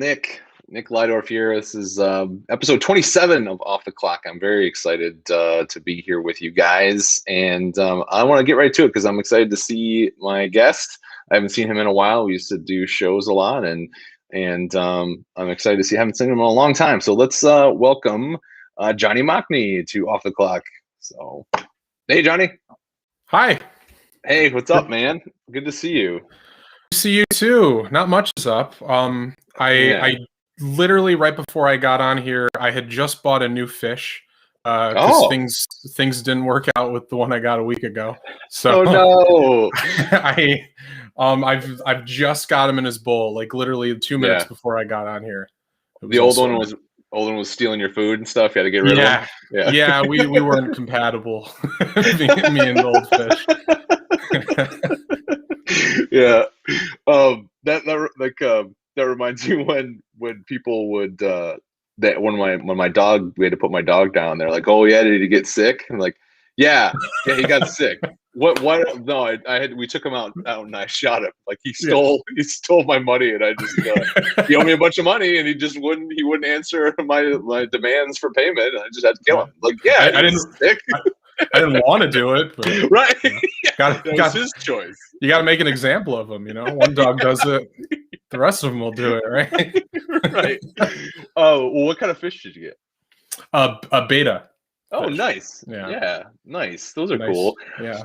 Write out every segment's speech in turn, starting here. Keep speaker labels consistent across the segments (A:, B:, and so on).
A: Nick Lydorf here. This is episode 27 of Off the Clock. I'm very excited to be here with you guys, and I want to get right to it because I'm excited to see my guest. I haven't seen him in a while. We used to do shows a lot, and I'm excited to see. I haven't seen him in a long time. So let's welcome Johnny Mocny to Off the Clock. So, hey, Johnny.
B: Hi.
A: Hey, what's up, man? Good to see you.
B: See you too. Not much is up. I literally right before I got on here, I had just bought a new fish because things didn't work out with the one I got a week ago. So
A: no.
B: I've just got him in his bowl, like literally 2 minutes before I got on here.
A: The old one was stealing your food and stuff. You had to get rid of him.
B: Yeah, we weren't compatible. me and the old fish.
A: Yeah. That reminds me when people would that when my dog, we had to put my dog down, they're like, oh yeah, did he get sick? I'm like, yeah, he got sick. What no, we took him out and I shot him. Like he stole my money, and I just he owed me a bunch of money, and he wouldn't answer my demands for payment, and I just had to kill him. Like, yeah,
B: I didn't sick. I didn't want to do it, but
A: right.
B: Got
A: his choice.
B: You got to make an example of him. One dog does it, the rest of them will do it, right?
A: Right. Oh, well, what kind of fish did you get?
B: A beta.
A: Oh,
B: fish.
A: Nice. Yeah, nice. Those are cool.
B: Yeah.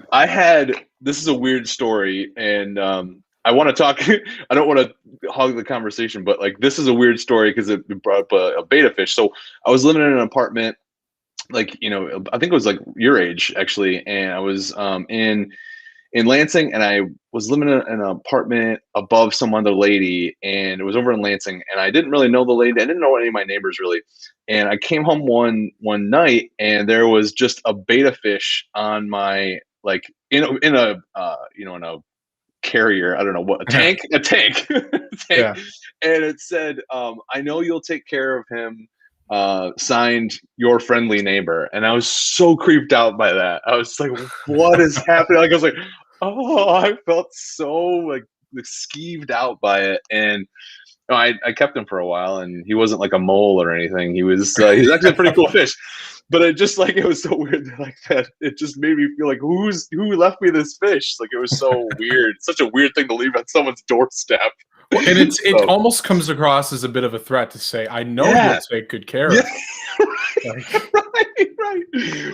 A: This is a weird story, and I want to talk. I don't want to hog the conversation, but like this is a weird story because it brought up a beta fish. So I was living in an apartment. Like, I think it was like your age actually. And I was in Lansing, and I was living in an apartment above some other lady, and it was over in Lansing, and I didn't really know the lady. I didn't know any of my neighbors really. And I came home one night, and there was just a beta fish on my, like in a carrier. I don't know what, a tank.
B: Yeah.
A: And it said, I know you'll take care of him. Signed, your friendly neighbor. And I was so creeped out by that. I was like, what is happening? Like, I was like, oh, I felt so like skeeved out by it. And I kept him for a while, and he wasn't like a mole or anything. He's actually a pretty cool fish. But it was so weird that it just made me feel like, who left me this fish? Like, it was so weird. Such a weird thing to leave on somene's doorstep.
B: And it almost comes across as a bit of a threat to say, I know you'll take good care of it.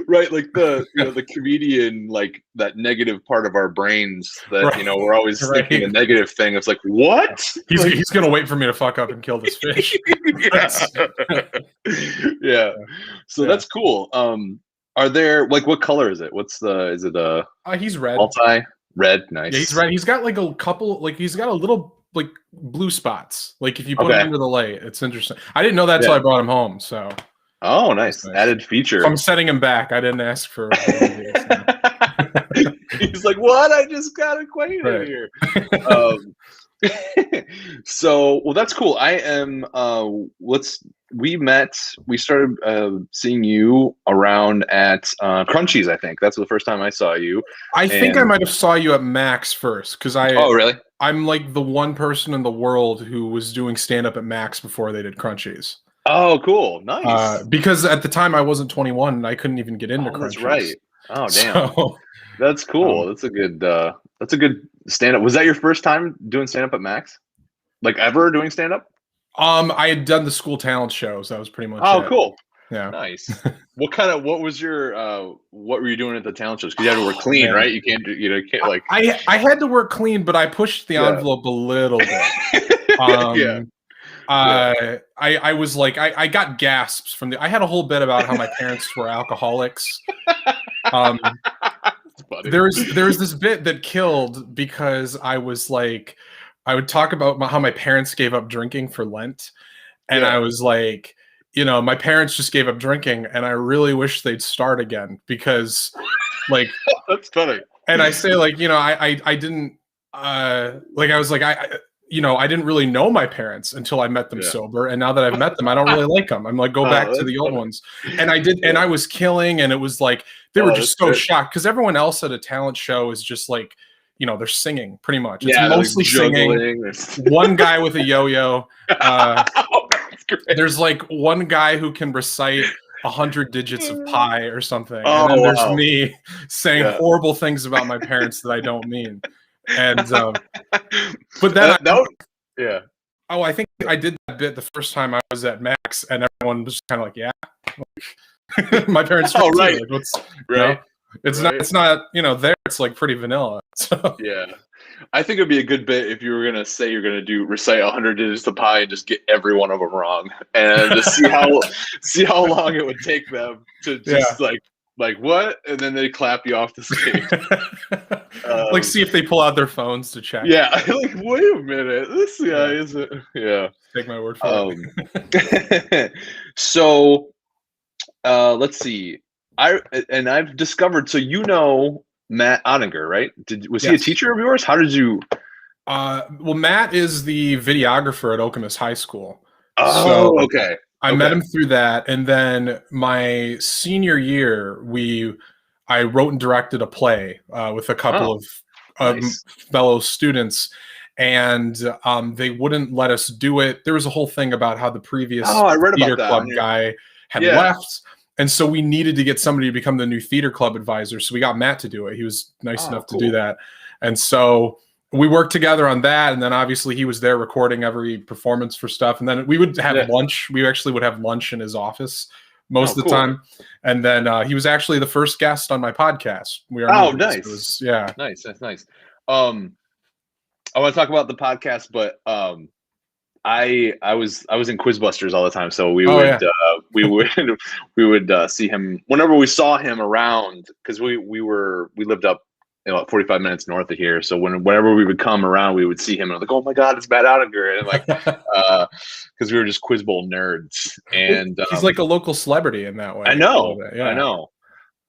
A: Right. Like the comedian, like that negative part of our brains that, we're always thinking a negative thing. It's like, what?
B: He's going to wait for me to fuck up and kill this fish.
A: Yeah. So that's cool. Are there, like, what color is it? Is it
B: he's red.
A: Red. Nice.
B: Yeah, he's red. He's got like a couple, like he's got a little like blue spots. Like if you put him under the light, it's interesting. I didn't know that until I brought him home. So.
A: Oh, nice. Added feature.
B: So I'm setting him back. I didn't ask for.
A: He's like, what? I just got acquainted here. So, well, that's cool. I am. We started seeing you around at Crunchies. I think that's the first time I saw you.
B: I think I might have saw you at Max first because
A: Oh, really?
B: I'm like the one person in the world who was doing stand up at Max before they did Crunchies.
A: Oh, cool, nice.
B: Because at the time I wasn't 21 and I couldn't even get into Crunchies.
A: That's right. Oh, damn. So, that's cool. That's a good stand up. Was that your first time doing stand up at Max? Like ever doing stand up?
B: I had done the school talent shows. That was pretty much it.
A: Cool.
B: Yeah.
A: Nice. what were you doing at the talent shows? Because you had to work clean, right? You can't like.
B: I had to work clean, but I pushed the envelope a little bit. I was like, I got gasps from I had a whole bit about how my parents were alcoholics. There's this bit that killed because I was like, I would talk about how my parents gave up drinking for Lent. And I was like, my parents just gave up drinking, and I really wish they'd start again because, like,
A: that's funny.
B: And I say, like, I didn't, like, I was like, I didn't really know my parents until I met them sober, and now that I've met them, I don't really like them. I'm like, go back to the old ones. And I did, and I was killing, and it was like they were just so shocked because everyone else at a talent show is just like, they're singing pretty much. It's
A: Yeah,
B: mostly singing. One guy with a yo-yo.
A: That's great.
B: There's like one guy who can recite 100 digits of pi or something, and
A: Oh,
B: then there's
A: wow.
B: me saying horrible things about my parents that I don't mean. And but then
A: yeah.
B: Oh, I think I did that bit the first time I was at Max, and everyone was kind of like, "Yeah." My parents.
A: Oh, right.
B: Like, what's
A: right.
B: It's
A: right.
B: not. It's not. There. It's like pretty vanilla. So.
A: Yeah. I think it'd be a good bit if you were gonna say you're gonna recite 100 digits of pi and just get every one of them wrong, and just see how long it would take them to just like what, and then they clap you off the stage.
B: Like see if they pull out their phones to check.
A: Yeah, like wait a minute, this guy isn't. Yeah,
B: take my word for
A: it. So, let's see. I've discovered. So Matt Oninger, right? Was he a teacher of yours? How did you?
B: Well, Matt is the videographer at Okemos High School.
A: Oh,
B: so
A: okay.
B: I met him through that, and then my senior year, I wrote and directed a play with a couple of fellow students, and they wouldn't let us do it. There was a whole thing about how the previous theater club guy had left. And so we needed to get somebody to become the new theater club advisor. So we got Matt to do it. He was nice enough to do that. And so we worked together on that. And then obviously he was there recording every performance for stuff. And then we would have lunch. We actually would have lunch in his office most of the time. And then he was actually the first guest on my podcast.
A: Nice.
B: Nice.
A: That's nice. I want to talk about the podcast, but I was in Quizbusters all the time, so we would see him whenever we saw him around, because we lived up 45 minutes north of here, so whenever we would come around, we would see him and I'm like, oh my god, it's Matt Oninger, and like because we were just Quiz Bowl nerds, and
B: he's like a local celebrity in that way.
A: I know,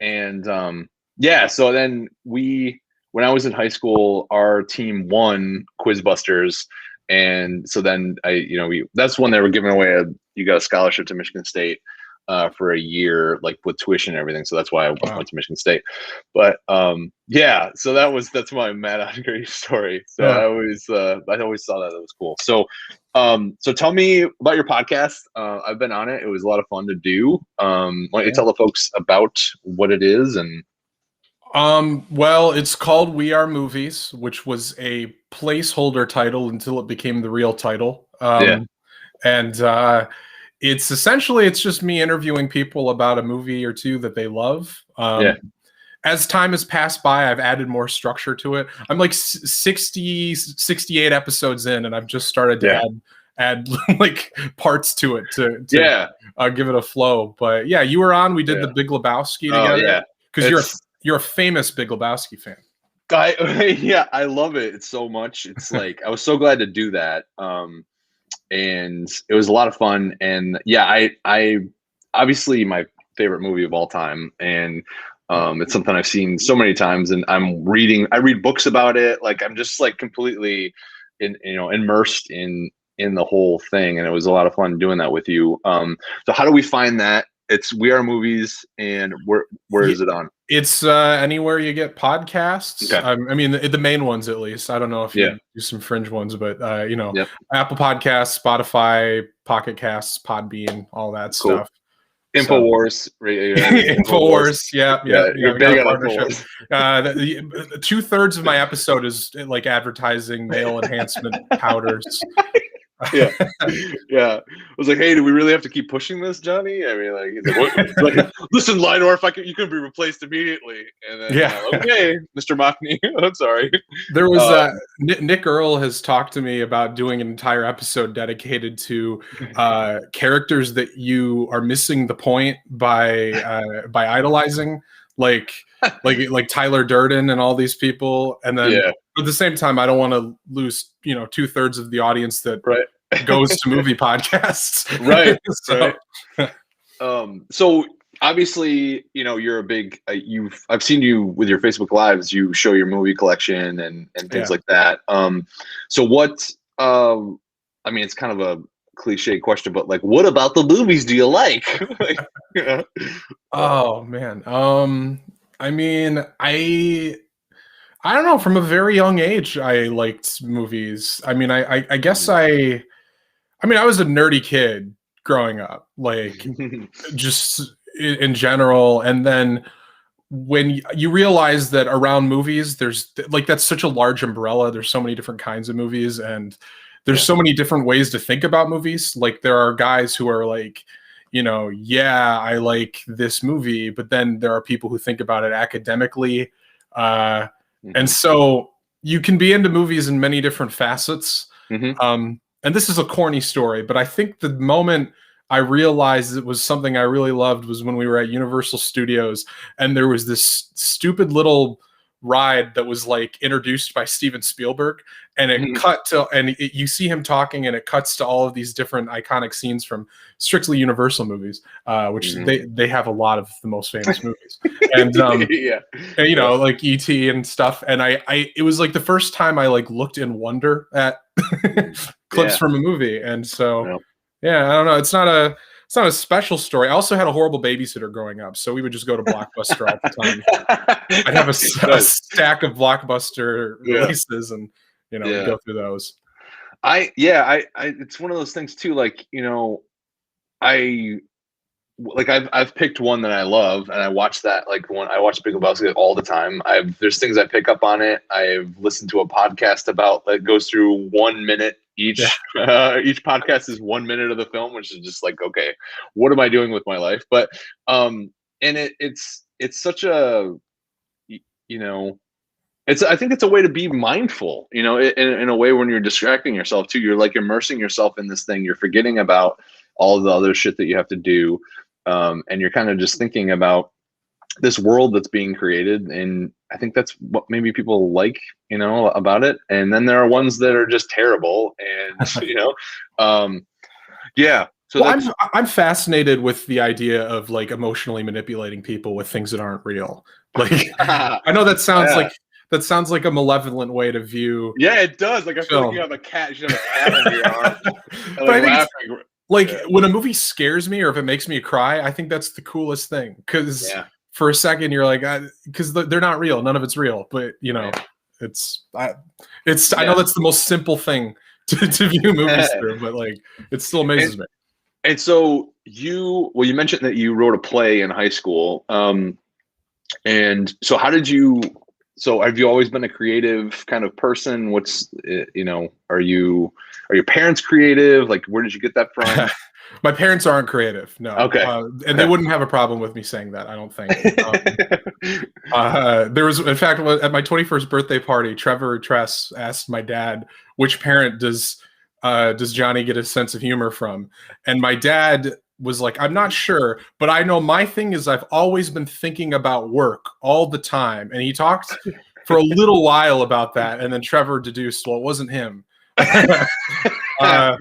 A: and so then when I was in high school, our team won Quizbusters. And so then that's when they were giving away you got a scholarship to Michigan State for a year, like with tuition and everything. So that's why I went to Michigan State. But so that's my Matt Oninger story. So I always saw that was cool. So so tell me about your podcast. I've been on it. It was a lot of fun to do. Why don't you tell the folks about what it is? And
B: well, it's called We Are Movies, which was a placeholder title until it became the real title. And it's essentially, it's just me interviewing people about a movie or two that they love. As time has passed by, I've added more structure to it. I'm like 68 episodes in, and I've just started to add like parts to it to give it a flow. But yeah, you were on. We did the Big Lebowski together. Because you're a famous Big Lebowski fan.
A: I love it. It's so much. It's like I was so glad to do that. And it was a lot of fun. And I obviously my favorite movie of all time. And it's something I've seen so many times. And I read books about it. Like I'm just like completely immersed in the whole thing. And it was a lot of fun doing that with you. So how do we find that? It's We Are Movies, and where is it on?
B: It's anywhere you get podcasts.
A: Okay.
B: I mean, the main ones at least. I don't know if you do some fringe ones, but Apple Podcasts, Spotify, Pocket Casts, Podbean, all that stuff.
A: InfoWars,
B: InfoWars, yeah.
A: You're big on InfoWars.
B: 2/3 of my episode is like advertising male enhancement powders.
A: I was like, hey, do we really have to keep pushing this, Johnny? I mean, like, he's like, like listen, Lionor, you can be replaced immediately. And then, okay, Mr. Mocny, I'm sorry.
B: There was Nick Earl has talked to me about doing an entire episode dedicated to characters that you are missing the point by idolizing, like Tyler Durden and all these people, and then at the same time, I don't want to lose 2/3 of the audience that goes to movie podcasts.
A: So obviously, you're a big. I've seen you with your Facebook Lives. You show your movie collection and things like that. So what? I mean, it's kind of a cliche question, but like, what about the movies do you like? Oh
B: man. I mean, I I don't know. From a very young age, I liked movies. I mean, I guess I mean, I was a nerdy kid growing up, like just in general. And then when you realize that around movies, there's like that's such a large umbrella. There's so many different kinds of movies, and there's so many different ways to think about movies. Like there are guys who are like, yeah, I like this movie, but then there are people who think about it academically. And so you can be into movies in many different facets. And this is a corny story, but I think the moment I realized it was something I really loved was when we were at Universal Studios and there was this stupid little ride that was like introduced by Steven Spielberg, and it cut to, and you see him talking and it cuts to all of these different iconic scenes from strictly Universal movies, which they have a lot of the most famous movies. And, and like E.T. and stuff. And it was like the first time I like looked in wonder at clips from a movie. And so, I don't know. It's not a special story. I also had a horrible babysitter growing up, so we would just go to Blockbuster all the time. I'd have a stack of Blockbuster releases, and we'd go through those.
A: It's one of those things too. Like I've picked one that I love, and I watch that. Like I watch Big Lebowski all the time. There's things I pick up on it. I've listened to a podcast about that goes through 1 minute each. Each podcast is 1 minute of the film, which is just like, okay, what am I doing with my life? But and it's such a I think it's a way to be mindful. In a way when you're distracting yourself too. You're like immersing yourself in this thing. You're forgetting about all the other shit that you have to do. And you're kind of just thinking about this world that's being created. And I think that's what maybe people like, about it. And then there are ones that are just terrible. And, So
B: I'm fascinated with the idea of like emotionally manipulating people with things that aren't real. Like, I know that sounds like a malevolent way to view.
A: Yeah, it does. Like, I feel like you have a cat under your arm.
B: But I think when a movie scares me or if it makes me cry, I think that's the coolest thing. Because for a second you're like, because they're not real. None of it's real. But I know that's the most simple thing to view movies through, but like it still amazes me.
A: And so you mentioned that you wrote a play in high school. And so have you always been a creative kind of person? Are your parents creative? Like, where did you get that from?
B: My parents aren't creative. No.
A: Okay.
B: And they wouldn't have a problem with me saying that, I don't think. There was, in fact, at my 21st birthday party, Trevor Tress asked my dad, which parent does Johnny get a sense of humor from? And my dad was like, I'm not sure, but I know my thing is I've always been thinking about work all the time. And he talked for a little while about that. And then Trevor deduced, well, it wasn't him. But I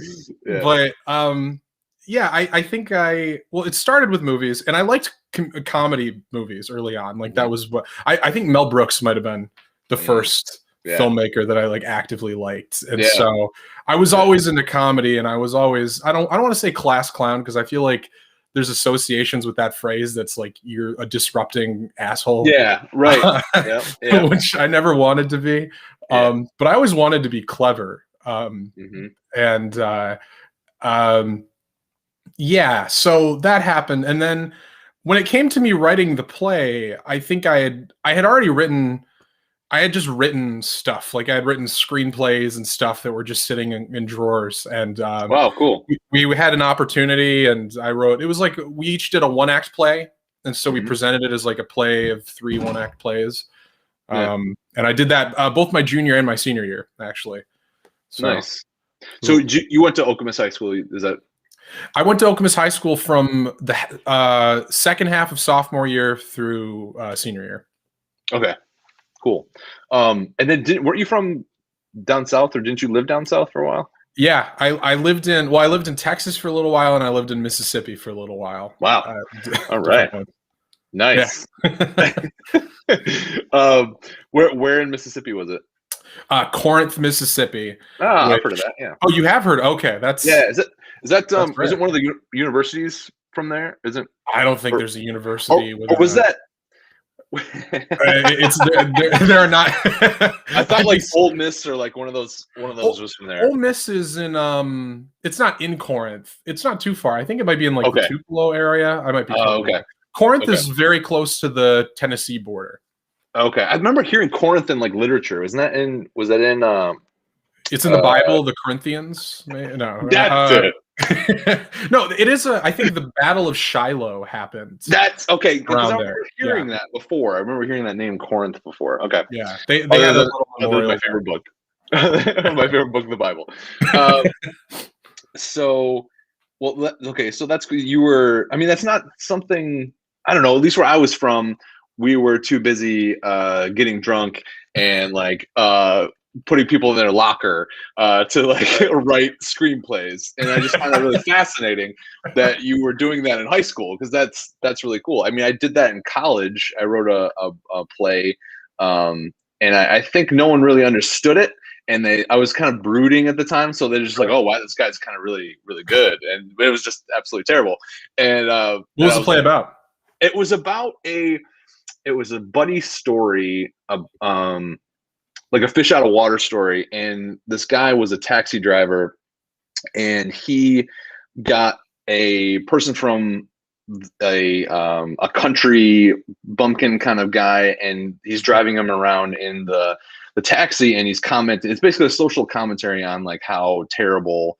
B: think it started with movies, and I liked comedy movies early on. Like that was what I think Mel Brooks might have been the first filmmaker that I like actively liked. And so I was always into comedy, and I was always, I don't want to say class clown, because I feel like there's associations with that phrase that's like you're a disrupting asshole.
A: Yeah, right.
B: Which I never wanted to be. But I always wanted to be clever. So that happened. And then when it came to me writing the play, I think I had just written stuff. Like I had written screenplays and stuff that were just sitting in drawers. And
A: wow, cool.
B: We had an opportunity, and I wrote. It was like we each did a 1-act play, and so we presented it as like a play of 3 1-act plays. And I did that both my junior and my senior year, actually. So,
A: nice. So you went to Okemos High School? Is that?
B: I went to Okemos High School from the second half of sophomore year through senior year.
A: Okay. Cool. And then weren't you from down south, or didn't you live down south for a while?
B: Yeah, I lived in Texas for a little while, and I lived in Mississippi for a little while.
A: Wow. All right. Nice. Yeah. Where in Mississippi was it?
B: Corinth, Mississippi.
A: I've heard of that. Yeah.
B: Oh, you have heard? Okay, that's
A: Is it one of the universities from there? Isn't?
B: I don't think there's a university.
A: Or was
B: It's they're not.
A: I thought like Old Miss or like one of those was from there.
B: Ole Miss is in it's not in Corinth. It's not too far. I think it might be in like the
A: Okay.
B: Tupelo area. I might be totally wrong. Corinth is very close to the Tennessee border.
A: Okay. I remember hearing Corinth in like literature. Was that in
B: It's in the Bible, the Corinthians. No.
A: That's it.
B: No, it is I think the Battle of Shiloh happened.
A: That's okay. Because I remember hearing that before. I remember hearing that name Corinth before. Okay.
B: Yeah. They had a little memorial.
A: My favorite book. My favorite book, the Bible. So, well, okay. So that's you were. I mean, that's not something. I don't know. At least where I was from, we were too busy getting drunk and like putting people in their locker to like write screenplays, and I just find that really fascinating that you were doing that in high school, because that's really cool. I mean, I did that in college. I wrote a play, and I think no one really understood it, and I was kind of brooding at the time, so they're just like, oh, wow, this guy's kind of really really good, and it was just absolutely terrible. And
B: what was the play about?
A: It was about a buddy story of like a fish out of water story, and this guy was a taxi driver, and he got a person from a country bumpkin kind of guy, and he's driving him around in the taxi, and he's commenting. It's basically a social commentary on like how terrible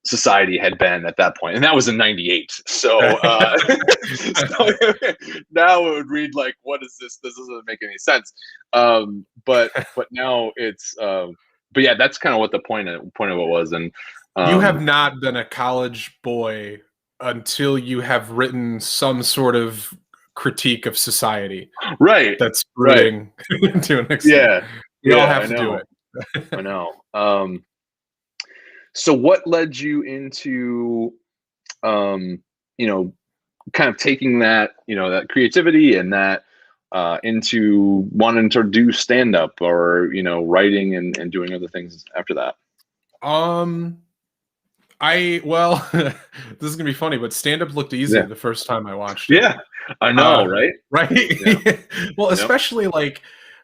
A: society had been at that point, and that was in '98. So, so now it would read like, "What is this? This doesn't make any sense." But now it's. But yeah, that's kind of what the point of it was. And
B: you have not been a college boy until you have written some sort of critique of society,
A: right?
B: That's rooting to an extent.
A: Yeah,
B: we all have to do it.
A: I know. So what led you into, kind of taking that, that creativity and that into wanting to do stand-up or, writing and doing other things after that?
B: Well, this is gonna be funny, but stand-up looked easy the first time I watched it.
A: Yeah, I know, right?
B: Right. Yeah. Well, especially like,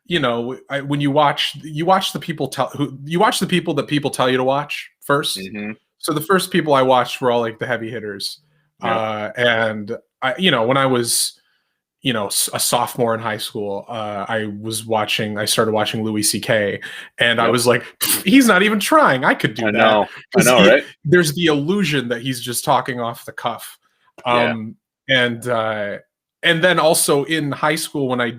B: when you watch the people that people tell you to watch first. Mm-hmm. So the first people I watched were all like the heavy hitters. And I, when I was, a sophomore in high school, I started watching Louis C.K. and I was like, he's not even trying. I could do that.
A: I know, right?
B: There's the illusion that he's just talking off the cuff. And then also in high school, when I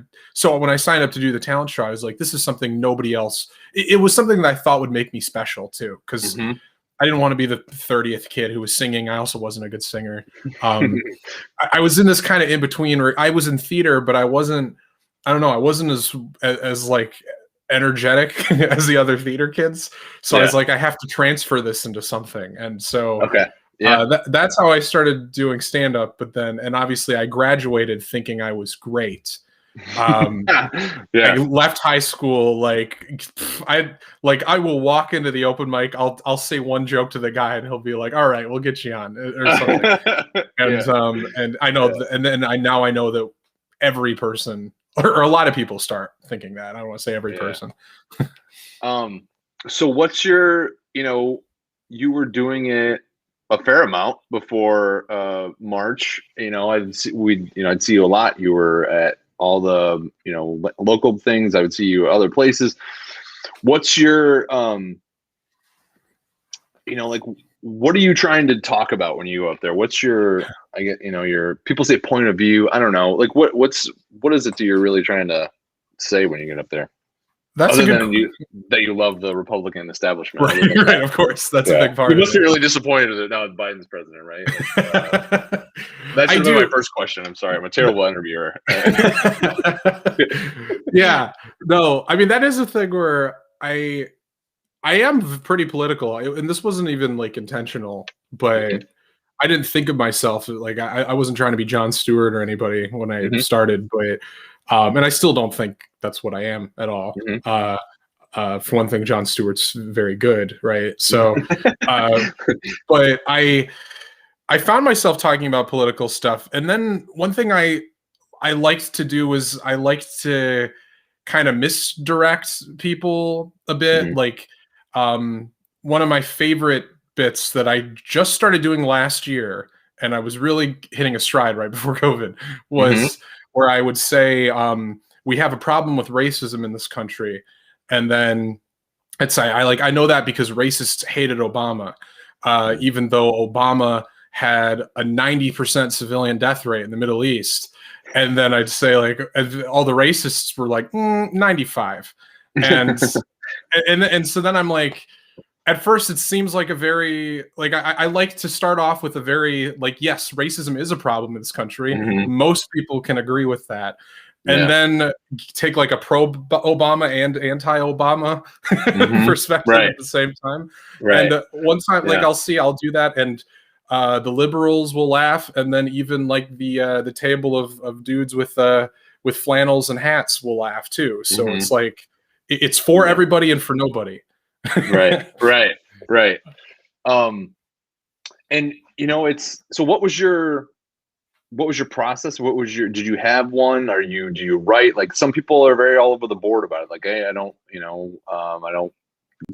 B: signed up to do the talent show, I was like, this is something nobody else. It was something that I thought would make me special too, because I didn't want to be the 30th kid who was singing. I also wasn't a good singer. I was in this kind of in between where I was in theater, but I wasn't as like energetic as the other theater kids. So I was like, I have to transfer this into something. And so that's how I started doing stand-up. But then, and obviously I graduated thinking I was great. I left high school I will walk into the open mic, I'll say one joke to the guy and he'll be like, all right, we'll get you on, or something. And I know and then I know that every person or a lot of people start thinking that. I don't want to say every person.
A: So what's your, you were doing it a fair amount before March. I'd see you a lot. You were at all the local things. I would see you other places. What's your what are you trying to talk about when you go up there? What's your your people say point of view? I don't know. Like what is it that you're really trying to say when you get up there?
B: That's
A: other than that you love the Republican establishment.
B: Right, of course. That's a big part.
A: You must be really disappointed that now Biden's president, right? That should be my first question. I'm sorry. I'm a terrible interviewer.
B: Yeah. No, I mean, that is a thing where I am pretty political. And this wasn't even like intentional, but I didn't think of myself like I wasn't trying to be Jon Stewart or anybody when I started, but and I still don't think that's what I am at all. For one thing, Jon Stewart's very good, right? So, but I found myself talking about political stuff, and then one thing I I liked to do was I liked to kind of misdirect people a bit.
A: Mm-hmm.
B: Like, one of my favorite bits that I just started doing last year, and I was really hitting a stride right before COVID,
A: Mm-hmm.
B: was where I would say, we have a problem with racism in this country. And then I'd say, I know that because racists hated Obama, even though Obama had a 90% civilian death rate in the Middle East. And then I'd say, like, all the racists were like 95, and so then I'm like, at first it seems like a very, like, I like to start off with a very, like, yes, racism is a problem in this country.
A: Mm-hmm.
B: Most people can agree with that. And
A: Yeah.
B: then take like a pro Obama and anti Obama
A: Mm-hmm.
B: perspective
A: Right.
B: at the same time.
A: Right.
B: And one time, like,
A: Yeah.
B: I'll do that, and the liberals will laugh, and then even like the table of dudes with flannels and hats will laugh too. So
A: Mm-hmm.
B: it's like it's for
A: Yeah.
B: everybody and for nobody.
A: Right. Right. Right. And it's, so what was your process? Did you have one? Do you write? Like, some people are very all over the board about it. Like, hey, I don't, I don't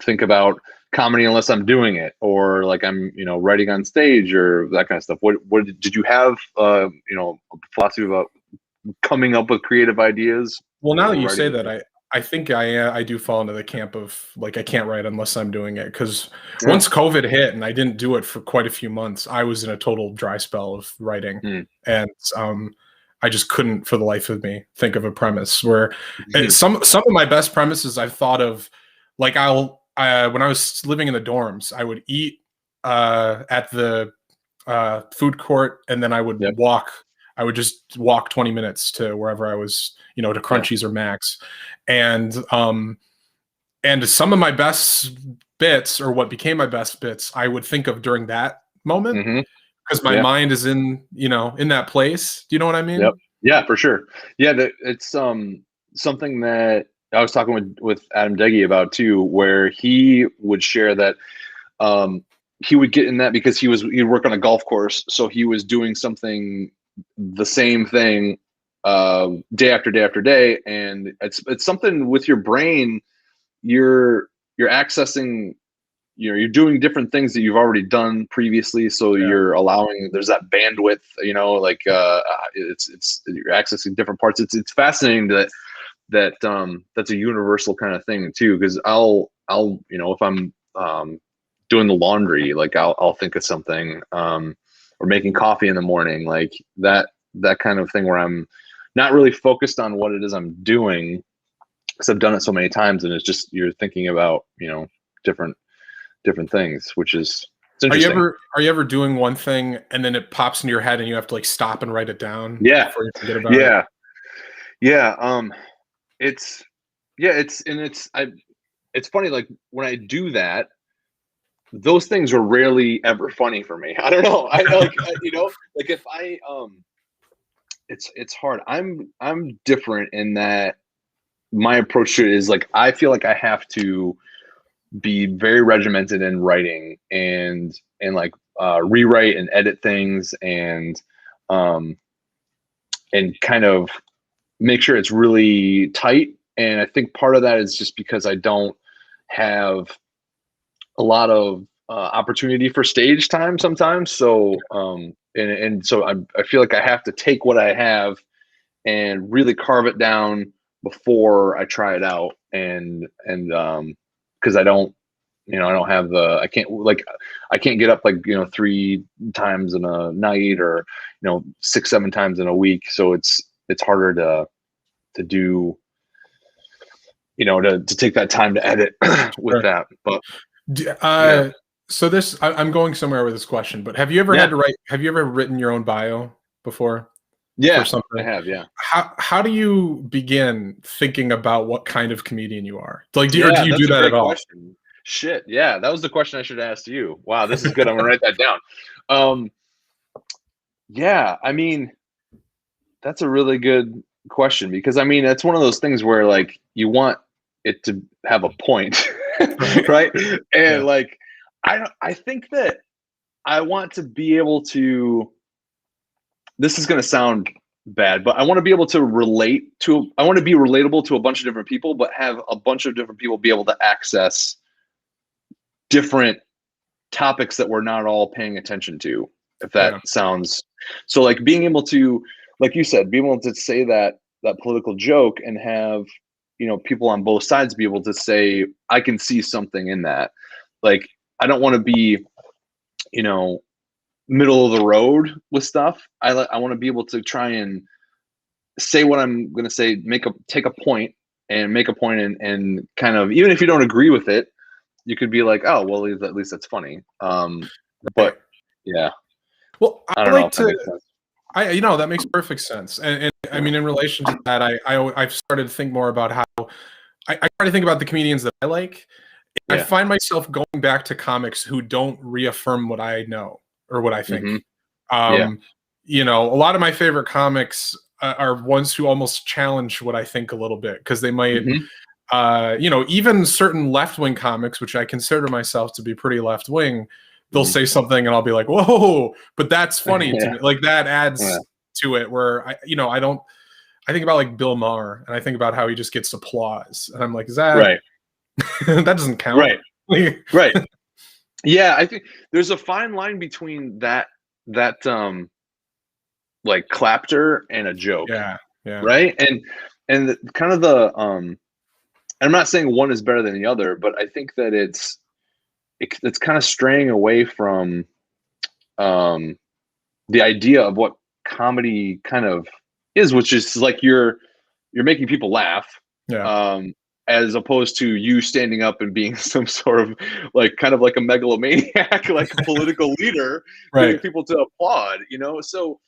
A: think about comedy unless I'm doing it, or like I'm, writing on stage or that kind of stuff. What did you have, a philosophy about coming up with creative ideas?
B: Well, now that you say
A: Writing?
B: that, I think I do fall into the camp of, like, I can't write unless I'm doing it, because
A: Yeah.
B: once COVID hit and I didn't do it for quite a few months, I was in a total dry spell of writing, and I just couldn't for the life of me think of a premise where some of my best premises I've thought of, like, when I was living in the dorms, I would eat at the food court, and then I would
A: Yep.
B: walk. I would just walk 20 minutes to wherever I was, to Crunchies or Max. And some of my best bits, or what became my best bits, I would think of during that moment, because my mind is in that place. Do you know what I mean?
A: Yep. Yeah, for sure. Yeah, it's something that I was talking with Adam Deggy about too, where he would share that he would get in that because he'd work on a golf course, so he was doing something, the same thing, day after day after day, and it's something with your brain. You're accessing, you're doing different things that you've already done previously, so you're allowing, there's that bandwidth, like, it's you're accessing different parts. It's fascinating that that's a universal kind of thing too, because I'll if I'm doing the laundry, like I'll think of something, or making coffee in the morning, like that kind of thing, where I'm not really focused on what it is I'm doing, because I've done it so many times, and it's just, you're thinking about different things, which is, it's interesting.
B: Are you ever doing one thing and then it pops into your head and you have to, like, stop and write it down before you forget about it?
A: Yeah. It's funny, like, when I do that, those things are rarely ever funny for me. I don't know. I like, like, if I it's hard. I'm different in that my approach to it is, like, I feel like I have to be very regimented in writing, and like, rewrite and edit things, and kind of make sure it's really tight. And I think part of that is just because I don't have a lot of opportunity for stage time sometimes. So so I feel like I have to take what I have and really carve it down before I try it out. And because I don't have I can't get up, like, 3 times in a night, or 6, 7 times in a week. So it's harder to do, to take that time to edit with that. But
B: so I'm going somewhere with this question, but have you ever have you ever written your own bio before?
A: Yeah,
B: for something?
A: I have. Yeah.
B: How do you begin thinking about what kind of comedian you are? Like, do you do that at all?
A: Question. Shit. Yeah, that was the question I should have asked you. Wow, this is good. I'm gonna write that down. Yeah, I mean, that's a really good question, because I mean, it's one of those things where, like, you want it to have a point, right? And like, I think that I want to be able to. This is going to sound bad, but I want to be able to I want to be relatable to a bunch of different people, but have a bunch of different people be able to access different topics that we're not all paying attention to, if that sounds so. Like being able to, like you said, being able to say that political joke and have, people on both sides be able to say, I can see something in that. Like, I don't want to be, middle of the road with stuff. I want to be able to try and say what I'm going to say, take a point and kind of, even if you don't agree with it, you could be like, oh, well, at least that's funny. But yeah.
B: Well,
A: I don't know if that makes sense.
B: That makes perfect sense. And I mean, in relation to that, I've started to think more about how I try to think about the comedians that I like. I find myself going back to comics who don't reaffirm what I know or what I think. A lot of my favorite comics are ones who almost challenge what I think a little bit, because they might, even certain left-wing comics, which I consider myself to be pretty left-wing, they'll say something and I'll be like, whoa, but that's funny to me. Like that adds to it, where I think about like Bill Maher, and I think about how he just gets applause. And I'm like, is that
A: right?
B: that doesn't count.
A: Right. Right. Yeah. I think there's a fine line between that like clapter and a joke.
B: Yeah.
A: Right. And kind of I'm not saying one is better than the other, but I think that it's kind of straying away from the idea of what comedy kind of is, which is like you're making people laugh, as opposed to you standing up and being some sort of like kind of like a megalomaniac, like a political leader, getting people to applaud. So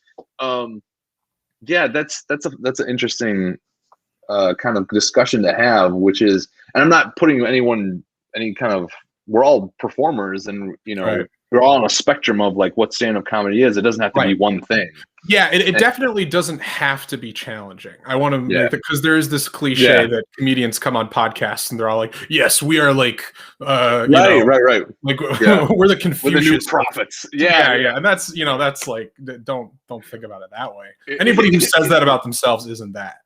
A: that's an interesting kind of discussion to have, which is, and I'm not putting any kind of, we're all performers, and we're all on a spectrum of like what stand-up comedy is. It doesn't have to be one thing.
B: Yeah, it definitely doesn't have to be challenging. I want to make it, because there is this cliche that comedians come on podcasts and they're all like, yes, we are like right. Like we're the Confucius,
A: we're the new prophets.
B: Yeah. And that's that's like, don't think about it that way. Anybody who says that about themselves isn't that.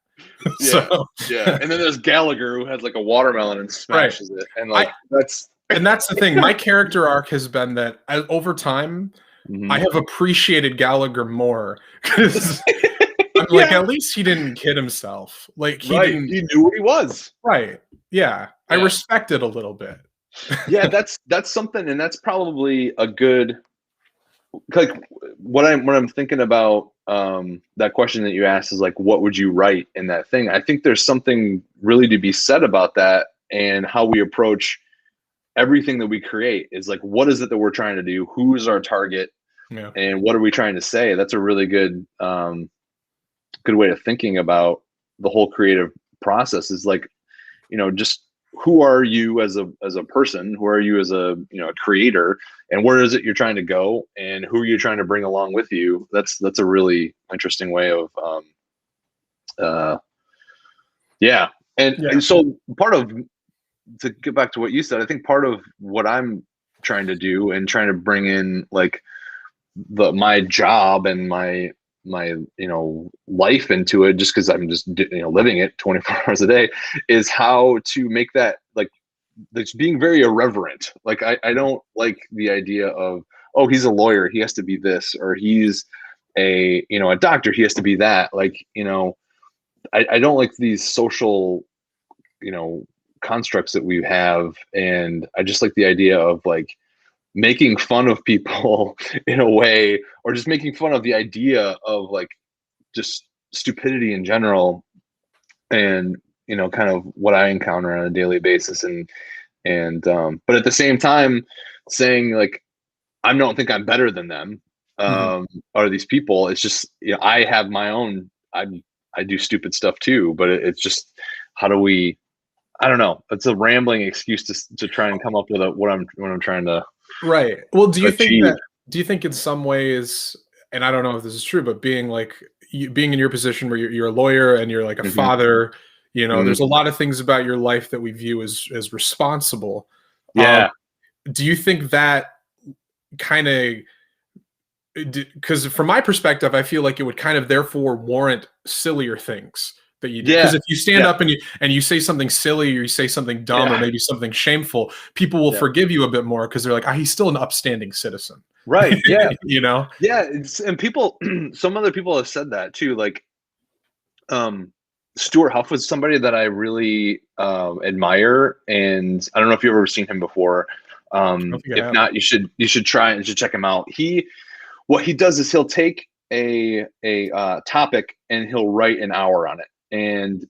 A: And then there's Gallagher, who has like a watermelon and smashes it, and like
B: that's the thing. My character arc has been that over time, I have appreciated Gallagher more, because I'm like, at least he didn't kid himself. Like he
A: knew what he was.
B: Right. Yeah. I respect it a little bit.
A: Yeah, that's something, and that's probably a good, like when I'm thinking about that question that you asked is like, what would you write in that thing? I think there's something really to be said about that, and how we approach everything that we create is like, what is it that we're trying to do? Who's our target? And what are we trying to say? That's a really good way of thinking about the whole creative process, is like, just who are you as a person? Who are you as a creator? And where is it you're trying to go? And who are you trying to bring along with you? That's a really interesting way of and so part of, to get back to what you said, I think part of what I'm trying to do and trying to bring in like my job and my life into it, just because I'm just living it 24 hours a day, is how to make that like it's being very irreverent. Like I don't like the idea of, oh, he's a lawyer, he has to be this, or he's a doctor, he has to be that. Like I don't like these social constructs that we have, and I just like the idea of like making fun of people in a way, or just making fun of the idea of like just stupidity in general, and kind of what I encounter on a daily basis, and but at the same time saying like, I don't think I'm better than them, or these people. It's just I have my own, I do stupid stuff too, but it's just, how do we, I don't know. It's a rambling excuse to try and come up with what I'm trying to.
B: Right. Well, do you think in some ways, and I don't know if this is true, but being in your position where you're a lawyer and you're like a father, there's a lot of things about your life that we view as responsible.
A: Yeah.
B: Do you think that kind of because from my perspective, I feel like it would kind of therefore warrant sillier things that you do. Because
A: Yeah.
B: if you stand
A: Yeah.
B: up and you say something silly or you say something dumb or
A: Yeah.
B: maybe something shameful, people will
A: Yeah.
B: forgive you a bit more because they're like, he's still an upstanding citizen.
A: Right. Yeah.
B: You know?
A: Yeah. And people, some other people have said that too. Like, Stuart Huff was somebody that I really admire, and I don't know if you've ever seen him before.
B: I don't think I
A: If
B: have.
A: not, you should try and you should check him out. What he does is he'll take a topic and he'll write an hour on it, and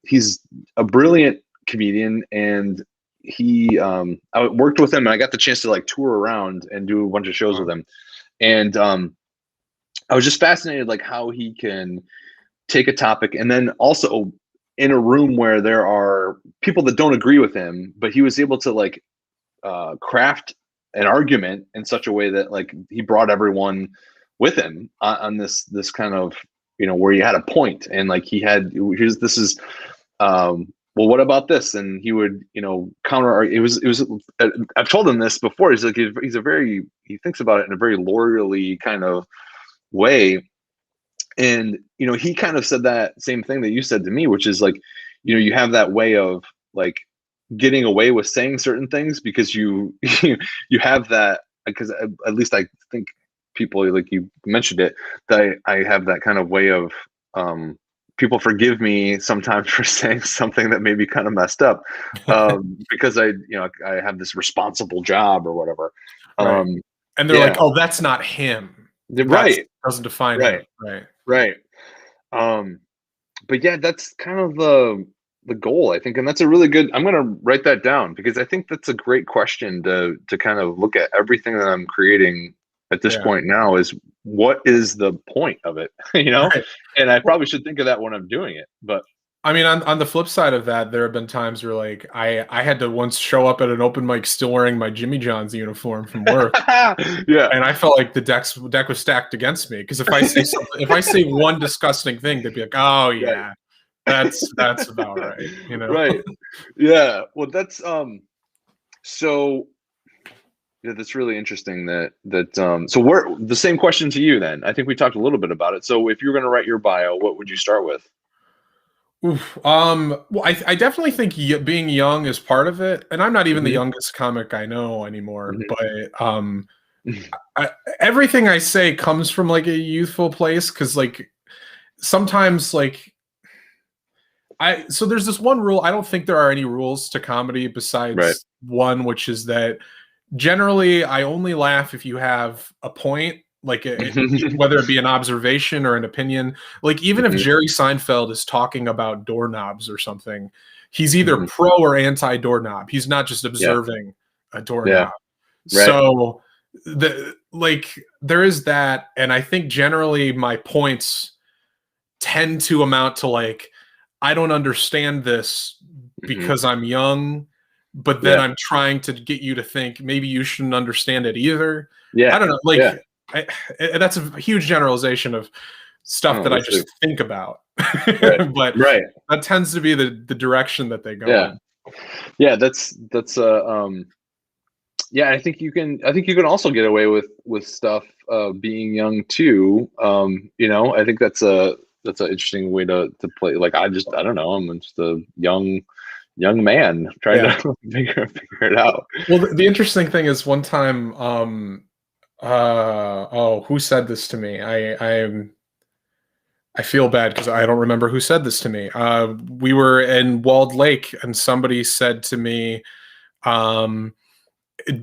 A: he's a brilliant comedian, and I worked with him and I got the chance to like tour around and do a bunch of shows with him, and I was just fascinated like how he can take a topic and then also in a room where there are people that don't agree with him, but he was able to like craft an argument in such a way that like he brought everyone with him on this kind of, where he had a point and like this is well, what about this? And he would, counter. It was. I've told him this before. He's like, he thinks about it in a very lawyerly kind of way. And, he kind of said that same thing that you said to me, which is like, you have that way of like getting away with saying certain things because you you have that, because at least I think people, like you mentioned it, that I have that kind of way of people forgive me sometimes for saying something that may be kind of messed up, because I have this responsible job or whatever.
B: Right. And they're like,
A: Yeah.
B: oh, that's not him. That
A: Right.
B: doesn't define
A: Right.
B: him. Right.
A: Right. But yeah, that's kind of the goal, I think, and that's a really good. I'm gonna write that down because I think that's a great question to kind of look at everything that I'm creating at this
B: Yeah.
A: point now is what is the point of it,
B: Right.
A: And I probably should think of that when I'm doing it. But
B: I mean, on the flip side of that, there have been times where like I had to once show up at an open mic still wearing my Jimmy John's uniform from work.
A: yeah,
B: And I felt like the deck was stacked against me because if I say something, if I say one disgusting thing, they'd be like, "Oh yeah, that's about right,"
A: right, yeah. Well, that's so yeah, that's really interesting. So we're the same question to you then. I think we talked a little bit about it. So if you're going to write your bio, what would you start with?
B: Oof. Well, I definitely think being young is part of it, and I'm not even the
A: Mhm.
B: youngest comic I know anymore.
A: Mhm.
B: But everything I say comes from like a youthful place because like sometimes like so there's this one rule. I don't think there are any rules to comedy
A: Right.
B: besides one, which is that generally I only laugh if you have a point, like whether it be an observation or an opinion. Like even if
A: Mhm.
B: Jerry Seinfeld is talking about doorknobs or something, he's either
A: Mhm.
B: pro or anti doorknob. He's not just
A: Yeah.
B: observing a
A: Yeah.
B: doorknob.
A: Right.
B: So there is that, and I think generally my points tend to amount to like, I don't understand this
A: Mhm.
B: because I'm young, but then
A: Yeah.
B: I'm trying to get you to think maybe you shouldn't understand it either. I
A: Yeah.
B: don't know. Like,
A: Yeah.
B: that's a huge generalization of stuff
A: Oh,
B: that I
A: that's
B: just think about,
A: right.
B: but
A: Right.
B: that tends to be the direction that they go
A: Yeah.
B: in.
A: Yeah. That's yeah. I think you can also get away with stuff being young too. I think that's an interesting way to play. Like I don't know. I'm just a young man trying
B: Yeah.
A: to figure it out.
B: Well, the interesting thing is one time, who said this to me? I feel bad because I don't remember who said this to me. We were in Walled Lake, and somebody said to me, um,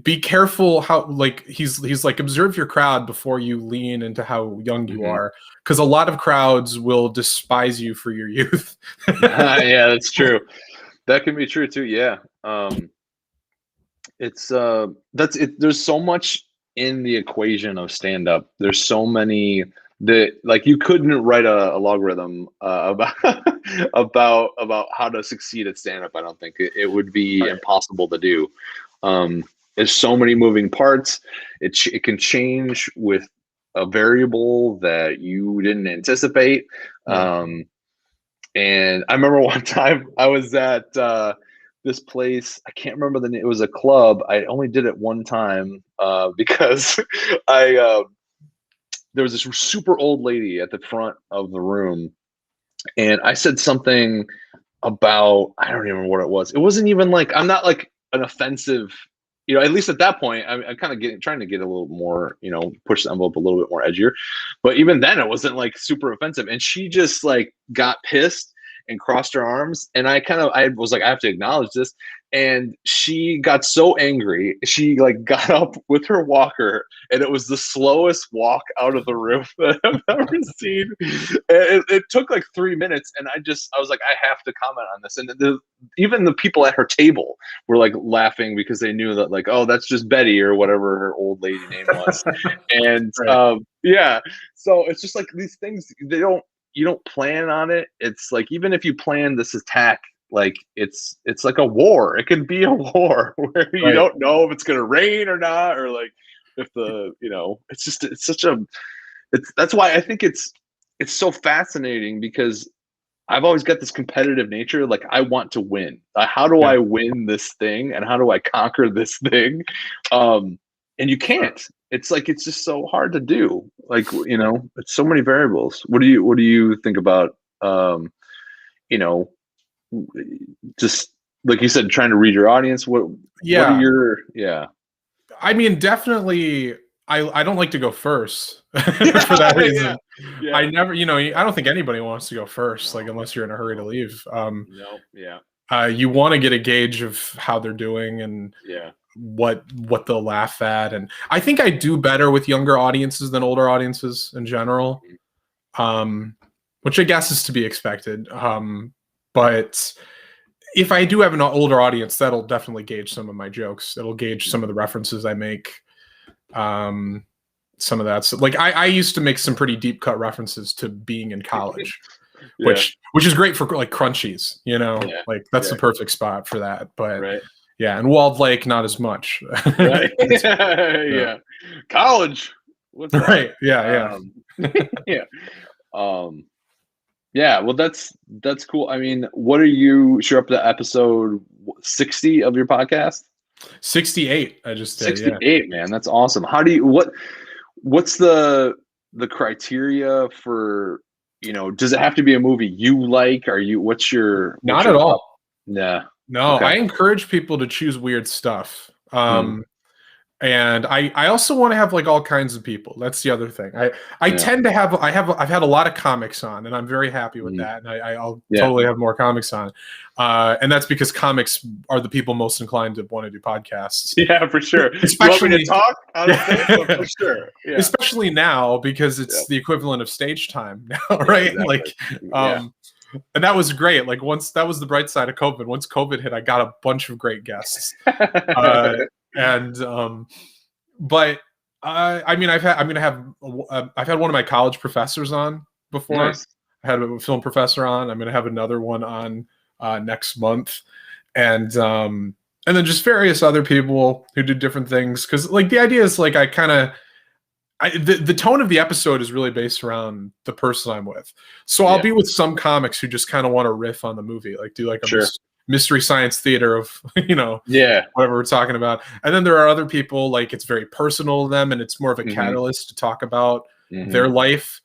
B: "Be careful how like he's like observe your crowd before you lean into how young you
A: Mhm.
B: are, because a lot of crowds will despise you for your youth."
A: Yeah, that's true. That can be true too. Yeah. It's that's it. There's so much in the equation of stand up. There's so many that like you couldn't write a logarithm about about how to succeed at stand up. I don't think it would be
B: Right.
A: impossible to do. There's so many moving parts. It can change with a variable that you didn't anticipate.
B: Yeah.
A: And I remember one time I was at this place. I can't remember the name. It was a club. I only did it one time because I there was this super old lady at the front of the room, and I said something about, I don't even remember what it was. It wasn't even like, I'm not like an offensive, at least at that point, I'm kind of trying to get a little more, push the envelope a little bit more edgier. But even then, it wasn't like super offensive. And she just like got pissed and crossed her arms. And I was like, I have to acknowledge this. And she got so angry, she like got up with her walker, and it was the slowest walk out of the room that I've ever seen. It took like 3 minutes, and I was like, I have to comment on this. And even the people at her table were like laughing because they knew that, like, oh, that's just Betty or whatever her old lady name was. And
B: Right.
A: yeah, so it's just like these things, you don't plan on it. It's like, even if you plan this attack, like it's like a war. It can be a war where you don't know if it's going to rain or not, or like if that's why I think it's so fascinating, because I've always got this competitive nature. Like, I want to win. How do I win this thing, and how do I conquer this thing? And you can't. It's like, it's just so hard to do. Like, it's so many variables. What do you think about, just like you said, trying to read your audience? What are your,
B: I mean, definitely, I don't like to go first for that reason. I never, I don't think anybody wants to go first, like, unless you're in a hurry to leave. You want to get a gauge of how they're doing and what they'll laugh at. And I think I do better with younger audiences than older audiences in general, which I guess is to be expected. But if I do have an older audience, that'll definitely gauge some of my jokes. It'll gauge some of the references I make. Some of that. So, like, I used to make some pretty deep cut references to being in college, which is great for like Crunchies, like that's the perfect spot for that. But and Walled Lake, not as much.
A: College. What's that?
B: Right.
A: Well, that's cool. I mean, what are you're up to episode 60 of your podcast?
B: 68. I just did.
A: 68, man. That's awesome. How do you, what's the criteria for, does it have to be a movie you like? What's your
B: Not at all.
A: Yeah.
B: No,
A: okay.
B: I encourage people to choose weird stuff. And I also want to have like all kinds of people. That's the other thing. I tend to have, I've had a lot of comics on, and I'm very happy with that. And I'll totally have more comics on. And that's because comics are the people most inclined to want to do podcasts.
A: Yeah, for sure.
B: Especially,
A: you want me to talk? I don't think, for sure. Yeah.
B: Especially now, because it's the equivalent of stage time now, right?
A: Exactly.
B: Like, and that was great. Like, once, that was the bright side of COVID. Once COVID hit, I got a bunch of great guests. But I mean, I've had one of my college professors on before.
A: Nice.
B: I had a film professor on. I'm going to have another one on next month, and then just various other people who do different things. Because, like, the idea is, like, the tone of the episode is really based around the person I'm with. So I'll be with some comics who just kind of want to riff on the movie, like do like a mystery science theater of, whatever we're talking about. And then there are other people, like, it's very personal to them, and it's more of a catalyst to talk about their life.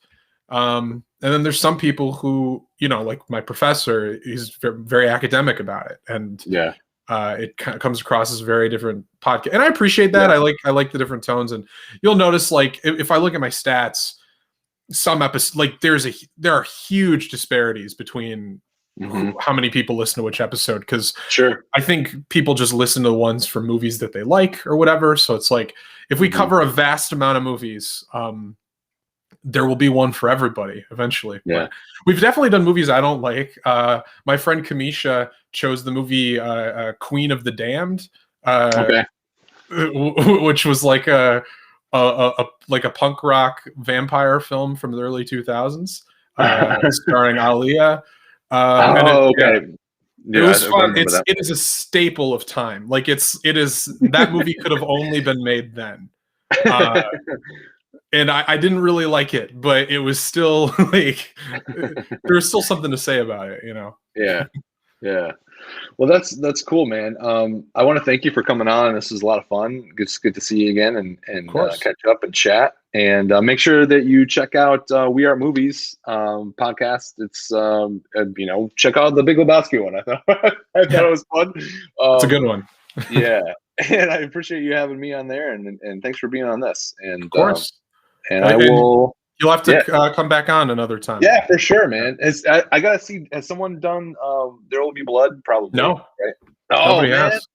B: And then there's some people who, like my professor, he's very, very academic about it. And it kind of comes across as a very different podcast. And I appreciate that. I like the different tones. And you'll notice, like, if I look at my stats, some episodes, like, there are huge disparities between how many people listen to which episode, because I think people just listen to the ones for movies that they like or whatever. So it's like, if we cover a vast amount of movies, there will be one for everybody eventually. But we've definitely done movies I don't like. My friend Kamisha chose the movie Queen of the Damned, which was like a punk rock vampire film from the early 2000s, starring Aaliyah. It was fun. It is a staple of time. Like, it is that movie could have only been made then. And I didn't really like it, but it was still like, there was still something to say about it,
A: Yeah. Well, that's cool, man. I want to thank you for coming on. This was a lot of fun. It's good to see you again
B: Of
A: and
B: course.
A: catch up and chat. And make sure that you check out We Are Movies podcast. It's check out the Big Lebowski one. I thought I thought it was fun.
B: It's a good one.
A: Yeah, and I appreciate you having me on there, and thanks for being on this.
B: Of course.
A: And I will.
B: You'll have to come back on another time.
A: Yeah, for sure, man. I gotta see. Has someone done There Will Be Blood? Probably.
B: No,
A: right? Oh
B: nobody
A: man,
B: has.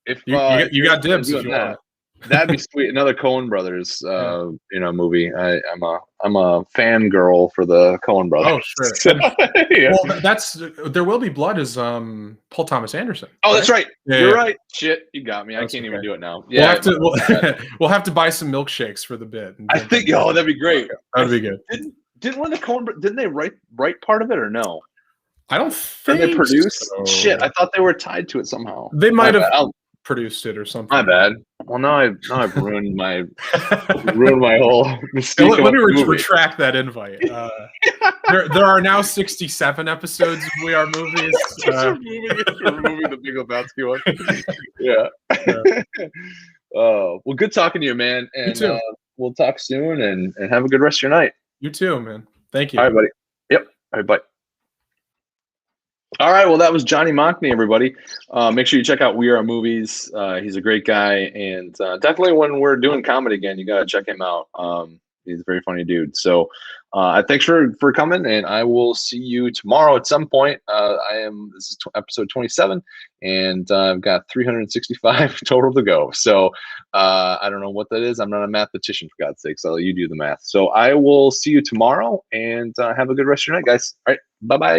A: if
B: You got dibs if you
A: that,
B: want.
A: that'd be sweet. Another Coen Brothers, movie. I'm a fangirl for the Coen Brothers.
B: Oh, sure.
A: Yeah.
B: Well, that's There Will Be Blood is Paul Thomas Anderson.
A: Oh, that's right.
B: Yeah,
A: You're
B: yeah.
A: right. Shit, you got me.
B: That's
A: I can't even
B: okay.
A: do it now. Yeah,
B: We'll have to buy some milkshakes for the bit.
A: I think. Oh, that'd be great.
B: That'd be good.
A: Didn't one of the Coen? Didn't they write part of it or no?
B: I don't
A: Or
B: think
A: they produced.
B: so.
A: Shit, I thought they were tied to it somehow.
B: They might have produced it or something.
A: My bad. Well, now I've ruined my whole mystique.
B: Let me retract that invite. There are now 67 episodes of We Are Movies.
A: Removing the Big Lebowski one. Yeah. Well, good talking to you, man. And
B: you too.
A: We'll talk soon, and have a good rest of your night.
B: You too, man. Thank you.
A: All right, buddy. Yep. All right, bye. All right, well, that was Johnny Mocny, everybody. Make sure you check out We Are Movies. He's a great guy, and definitely when we're doing comedy again, you got to check him out. He's a very funny dude. So thanks for coming, and I will see you tomorrow at some point. This is episode 27, and I've got 365 total to go. So I don't know what that is. I'm not a mathematician, for God's sake, so you do the math. So I will see you tomorrow, and have a good rest of your night, guys. All right, bye-bye.